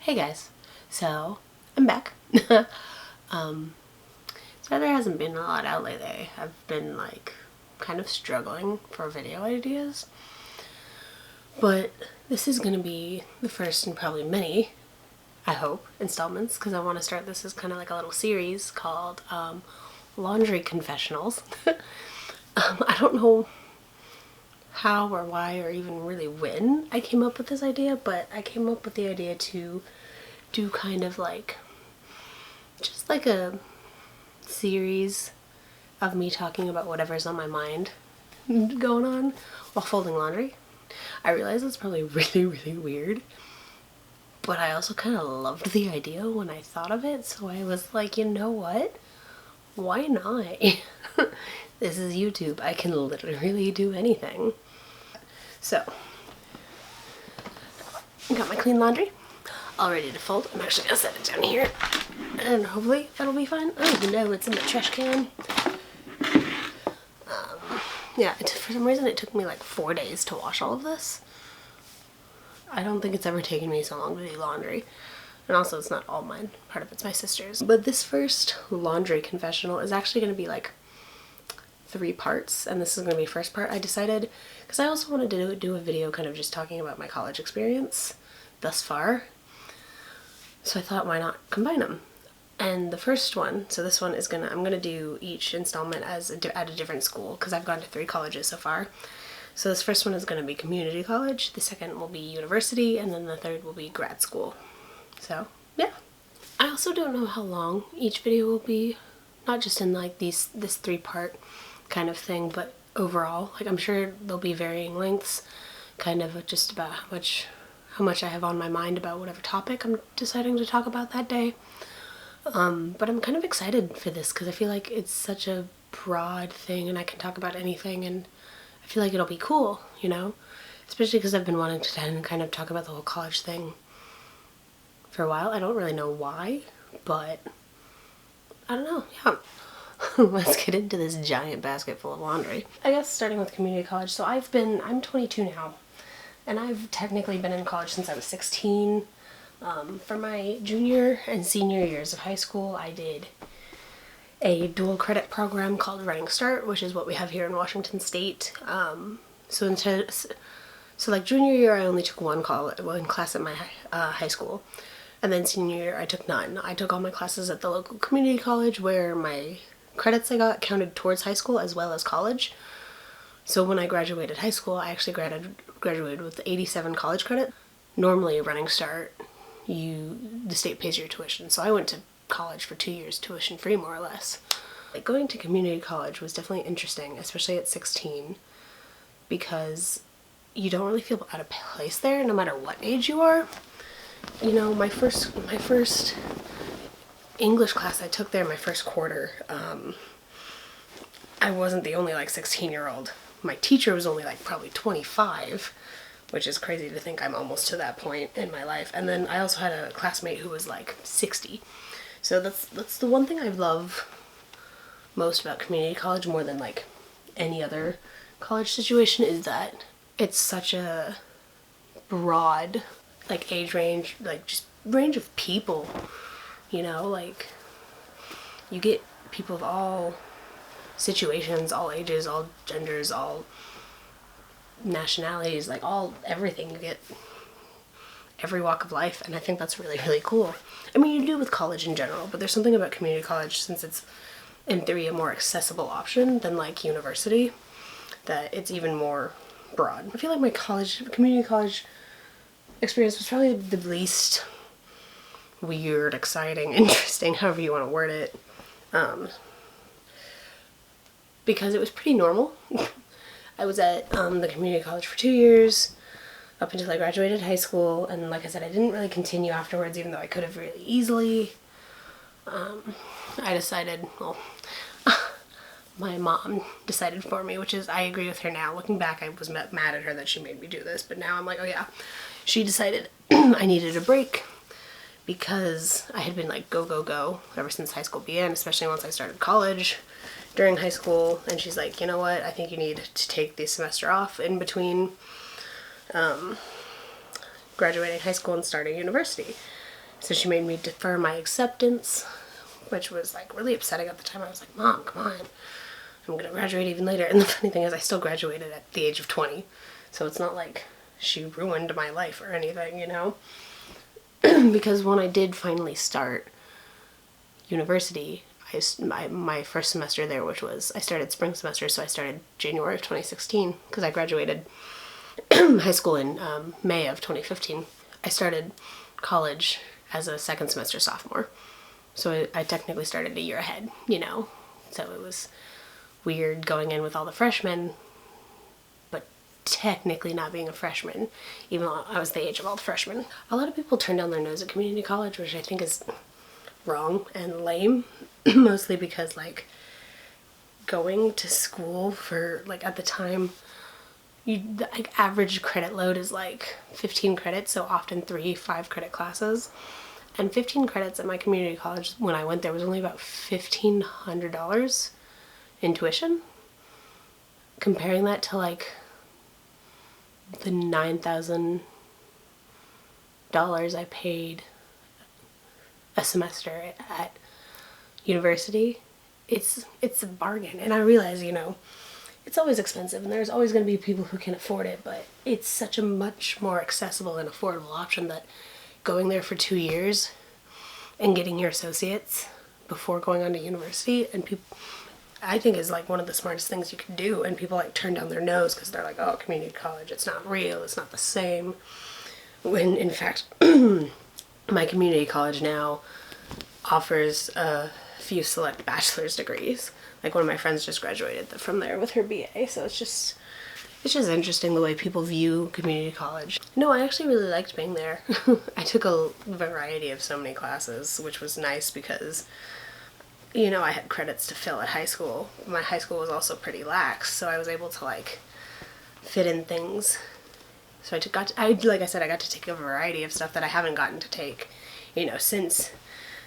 Hey guys, so I'm back. So there hasn't been a lot out lately. I've been like kind of struggling for video ideas, but this is gonna be the first in probably many, I hope, installments, because I want to start this as kind of like a little series called Laundry Confessionals. I don't know how or why or even really when I came up with this idea, but I came up with the idea to do kind of like just like a series of me talking about whatever's on my mind going on while folding laundry. I realize it's probably really weird, but I also kind of loved the idea when I thought of it, so I was like, you know what? Why not? This is YouTube. I can literally do anything. So, I got my clean laundry all ready to fold. I'm actually gonna set it down here and hopefully that'll be fine. Oh no, it's in the trash can. Yeah, for some reason it took me like 4 days to wash all of this. I don't think it's ever taken me so long to do laundry. And also it's not all mine, part of it's my sister's. But this first laundry confessional is actually gonna be like 3 parts, and this is gonna be the first part. I decided, because I also wanted to do a video kind of just talking about my college experience thus far. So I thought, why not combine them? And the first one, so this one is I'm gonna do each installment at a different school, because I've gone to 3 colleges so far. So this first one is gonna be community college, the second will be university, and then the third will be grad school. So, yeah. I also don't know how long each video will be, not just in like this 3-part kind of thing, but overall. Like, I'm sure there'll be varying lengths, kind of just about how much I have on my mind about whatever topic I'm deciding to talk about that day. But I'm kind of excited for this because I feel like it's such a broad thing and I can talk about anything, and I feel like it'll be cool, you know? Especially because I've been wanting to kind of talk about the whole college thing for a while. I don't really know why, but I don't know, yeah. Let's get into this giant basket full of laundry. I guess starting with community college. So I'm 22 now, and I've technically been in college since I was 16. For my junior and senior years of high school, I did a dual credit program called Running Start, which is what we have here in Washington State. So like junior year, I only took one class at my high school, and then senior year, I took none. I took all my classes at the local community college, where my credits I got counted towards high school as well as college. So when I graduated high school, I actually graduated with 87 college credit. Normally, Running Start, the state pays your tuition. So I went to college for 2 years, tuition free more or less. Like, going to community college was definitely interesting, especially at 16, because you don't really feel out of place there, no matter what age you are. You know, my first English class I took there, my first quarter, I wasn't the only like 16-year-old. My teacher was only like probably 25, which is crazy to think I'm almost to that point in my life. And then I also had a classmate who was like 60. So that's the one thing I love most about community college, more than like any other college situation, is that it's such a broad like age range, like just range of people, you know, like you get people of all situations, all ages, all genders, all nationalities, like everything. You get every walk of life, and I think that's really cool. I mean, you do with college in general, but there's something about community college, since it's in theory a more accessible option than like university, that it's even more broad. I feel like my community college experience was probably the least weird, exciting, interesting, however you want to word it, because it was pretty normal. I was at the community college for 2 years, up until I graduated high school, and like I said, I didn't really continue afterwards, even though I could have really easily. I decided, well, my mom decided for me, which is, I agree with her now. Looking back, I was mad at her that she made me do this, but now I'm like, oh yeah, she decided I needed a break, because I had been like go ever since high school began, especially once I started college during high school. And she's like, you know what, I think you need to take the semester off in between graduating high school and starting university. So she made me defer my acceptance, which was like really upsetting at the time. I was like, Mom, come on, I'm gonna graduate even later. And the funny thing is I still graduated at the age of 20. So it's not like she ruined my life or anything, you know? Because when I did finally start university, my first semester there, which was, I started spring semester, so I started January of 2016, because I graduated high school in May of 2015. I started college as a second semester sophomore. So I technically started a year ahead, you know? So it was weird going in with all the freshmen, but technically not being a freshman, even though I was the age of all the freshmen. A lot of people turn down their nose at community college, which I think is wrong and lame, mostly because, like, going to school for, like, at the time, like, average credit load is like 15 credits, so often 3 5-credit classes. And 15 credits at my community college when I went there was only about $1,500 in tuition. Comparing that to like the $9,000 I paid a semester at university, it's a bargain. And I realize, you know, it's always expensive and there's always going to be people who can afford it, but it's such a much more accessible and affordable option that going there for 2 years and getting your associates before going on to university, and people, I think, is like one of the smartest things you can do. And people like turn down their nose because they're like, oh, community college, it's not real, it's not the same. When in fact, my community college now offers a few select bachelor's degrees. Like one of my friends just graduated from there with her BA, so it's just interesting the way people view community college. No, I actually really liked being there. I took a variety of so many classes, which was nice because, you know, I had credits to fill at high school. My high school was also pretty lax, so I was able to like fit in things. So like I said, I got to take a variety of stuff that I haven't gotten to take, you know, since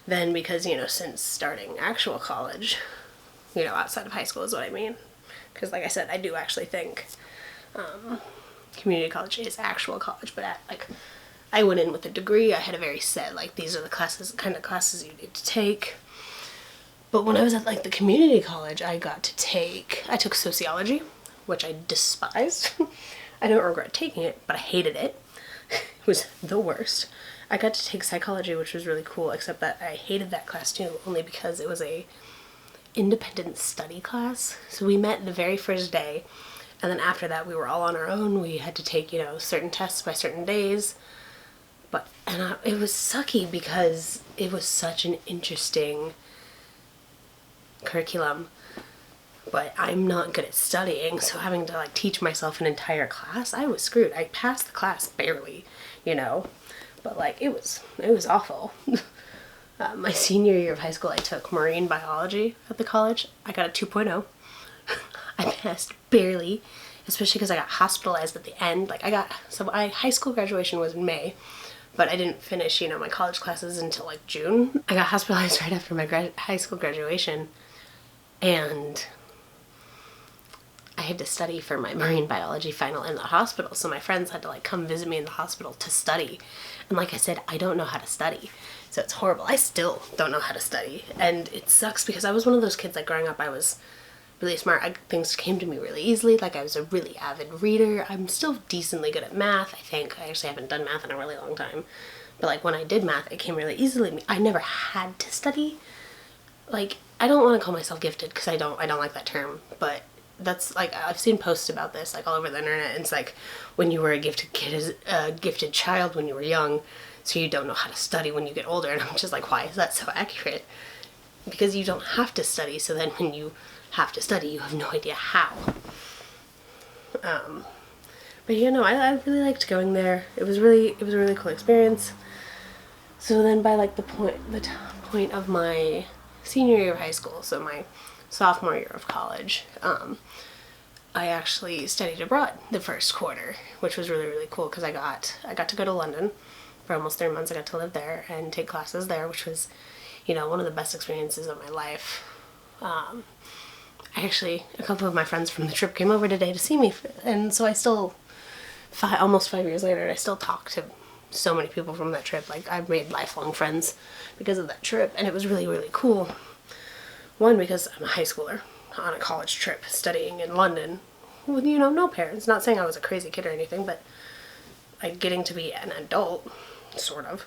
then, because, you know, since starting actual college, you know, outside of high school is what I mean. Because like I said, I do actually think community college is actual college, but I went in with a degree. I had a very set, like, these are the kind of classes you need to take. But when I was at like the community college, I took sociology, which I despised. I don't regret taking it, but I hated it. It was the worst. I got to take psychology, which was really cool, except that I hated that class too, only because it was a independent study class. So we met the very first day, and then after that we were all on our own. We had to take, you know, certain tests by certain days. It was sucky because it was such an interesting curriculum, but I'm not good at studying, so having to like teach myself an entire class, I was screwed. I passed the class barely, you know, but like it was awful. My senior year of high school, I took marine biology at the college. I got a 2.0. I passed barely, especially because I got hospitalized at the end. Like my high school graduation was in May, but I didn't finish, you know, my college classes until like June. I got hospitalized right after my high school graduation, and I had to study for my marine biology final in the hospital. So my friends had to like come visit me in the hospital to study. And like I said, I don't know how to study. So it's horrible. I still don't know how to study. And it sucks because I was one of those kids, like growing up, I was really smart. Things came to me really easily. Like I was a really avid reader. I'm still decently good at math, I think. I actually haven't done math in a really long time. But like when I did math, it came really easily to me. I never had to study. Like, I don't want to call myself gifted because I don't like that term, but that's like, I've seen posts about this like all over the internet, and it's like when you were a gifted kid, as a gifted child when you were young, so you don't know how to study when you get older. And I'm just like, why is that so accurate? Because you don't have to study, so then when you have to study, you have no idea how. But you know, I really liked going there. It was a really cool experience. So then by like the point of my senior year of high school, so my sophomore year of college, I actually studied abroad the first quarter, which was really cool because I got to go to London for almost 3 months. I got to live there and take classes there, which was, you know, one of the best experiences of my life. A couple of my friends from the trip came over today to see me, and so I still, almost 5 years later, I still talk to so many people from that trip. Like, I've made lifelong friends because of that trip, and it was really, really cool. One, because I'm a high schooler on a college trip studying in London with, you know, no parents. Not saying I was a crazy kid or anything, but like getting to be an adult, sort of,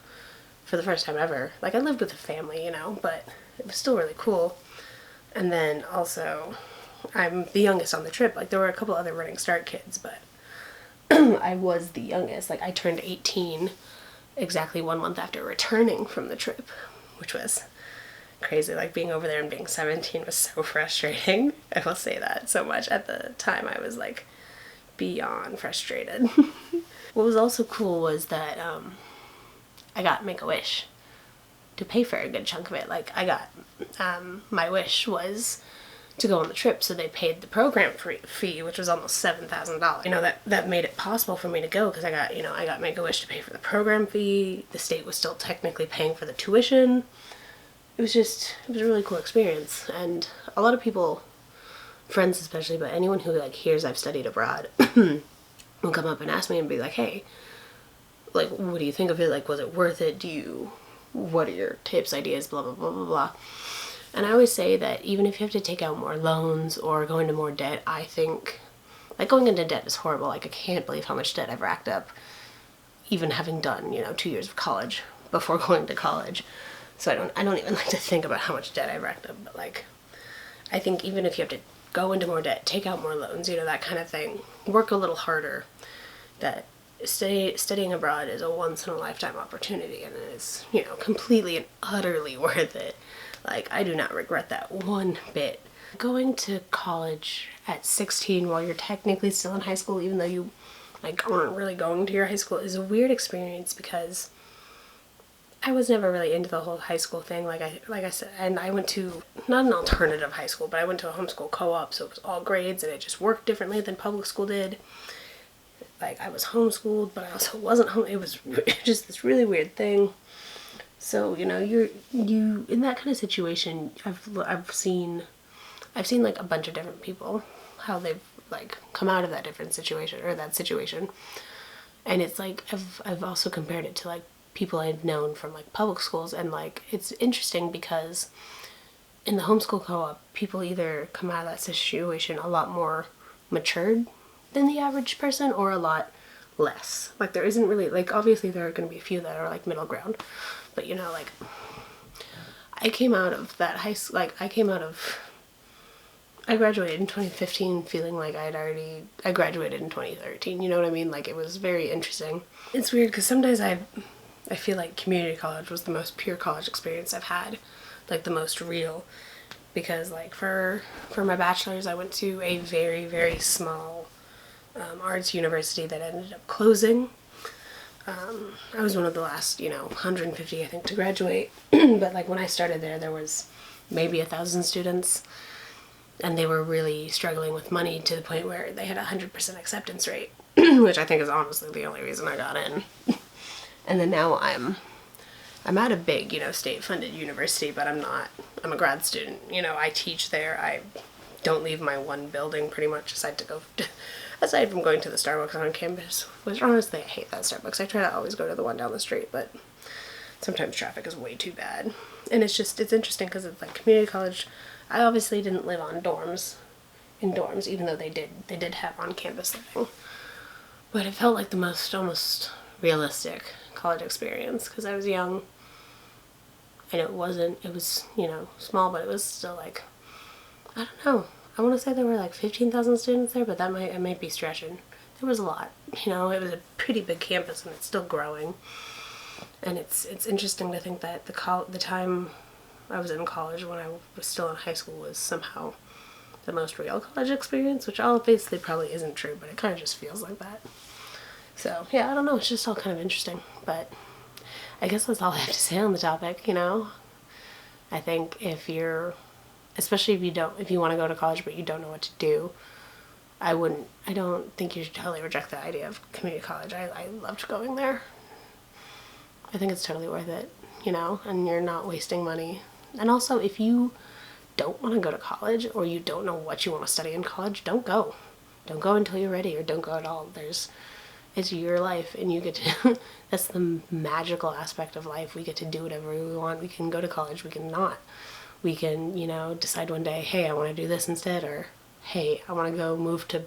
for the first time ever. Like, I lived with a family, you know, but it was still really cool. And then also, I'm the youngest on the trip. Like, there were a couple other Running Start kids, but I was the youngest. Like, I turned 18 exactly 1 month after returning from the trip, which was crazy. Like, being over there and being 17 was so frustrating. I will say that so much. At the time, I was like beyond frustrated. What was also cool was that I got Make-A-Wish to pay for a good chunk of it. Like, I got my wish was to go on the trip, so they paid the program fee, which was almost $7,000. You know, that made it possible for me to go, because I got Make-A-Wish to pay for the program fee. The state was still technically paying for the tuition. It was a really cool experience. And a lot of people, friends especially, but anyone who like hears I've studied abroad will come up and ask me and be like, hey, like, what do you think of it? Like, was it worth it? What are your tips, ideas, blah, blah, blah, blah, blah. And I always say that even if you have to take out more loans or go into more debt, I think, like, going into debt is horrible. Like, I can't believe how much debt I've racked up, even having done, 2 years of college before going to college. So I don't even like to think about how much debt I've racked up, but like, I think even if you have to go into more debt, take out more loans, that kind of thing, work a little harder, that studying abroad is a once-in-a-lifetime opportunity, and it is, completely and utterly worth it. Like, I do not regret that one bit. Going to college at 16 while you're technically still in high school, even though you, like, aren't really going to your high school, is a weird experience, because I was never really into the whole high school thing, like I said, and I went to, not an alternative high school, but I went to a homeschool co-op, so it was all grades, and it just worked differently than public school did. Like, I was homeschooled, but I also wasn't home. It was just this really weird thing. So, you in that kind of situation, I've seen like a bunch of different people, how they've like come out of that different situation, or that situation. And it's like, I've also compared it to like people I've known from like public schools, and like, it's interesting because in the homeschool co-op, people either come out of that situation a lot more matured than the average person, or a lot less. Like, there isn't really, like, obviously there are going to be a few that are like middle ground, but like, I came out of that high school, like, I graduated in 2015 feeling like I graduated in 2013, you know what I mean? Like, it was very interesting. It's weird because sometimes I feel like community college was the most pure college experience I've had, like the most real, because like for my bachelor's I went to a very, very small arts university that ended up closing. I was one of the last, 150 I think to graduate, but like when I started there was maybe 1,000 students, and they were really struggling with money to the point where they had a 100% acceptance rate, which I think is honestly the only reason I got in. And then now I'm at a big, state-funded university, but I'm a grad student. I teach there. I don't leave my one building pretty much, aside from going to the Starbucks on campus, which honestly I hate that Starbucks. I try to always go to the one down the street, but sometimes traffic is way too bad. And it's interesting because it's like community college. I obviously didn't live in dorms, even though they did have on-campus living. But it felt like the most almost realistic college experience, because I was young, and it was, small, but it was still like, I don't know, I want to say there were like 15,000 students there, but I might be stretching. There was a lot, it was a pretty big campus, and it's still growing. And it's interesting to think that the time I was in college when I was still in high school was somehow the most real college experience, which obviously probably isn't true, but it kind of just feels like that. So, yeah, I don't know, it's just all kind of interesting, but I guess that's all I have to say on the topic, I think especially if you want to go to college but you don't know what to do, I don't think you should totally reject the idea of community college. I loved going there. I think it's totally worth it, and you're not wasting money. And also, if you don't want to go to college, or you don't know what you want to study in college, don't go. Don't go until you're ready, or don't go at all. It's your life, and you get to, that's the magical aspect of life. We get to do whatever we want. We can go to college, we can not. We can, you know, decide one day, hey, I want to do this instead, or hey, I want to go move to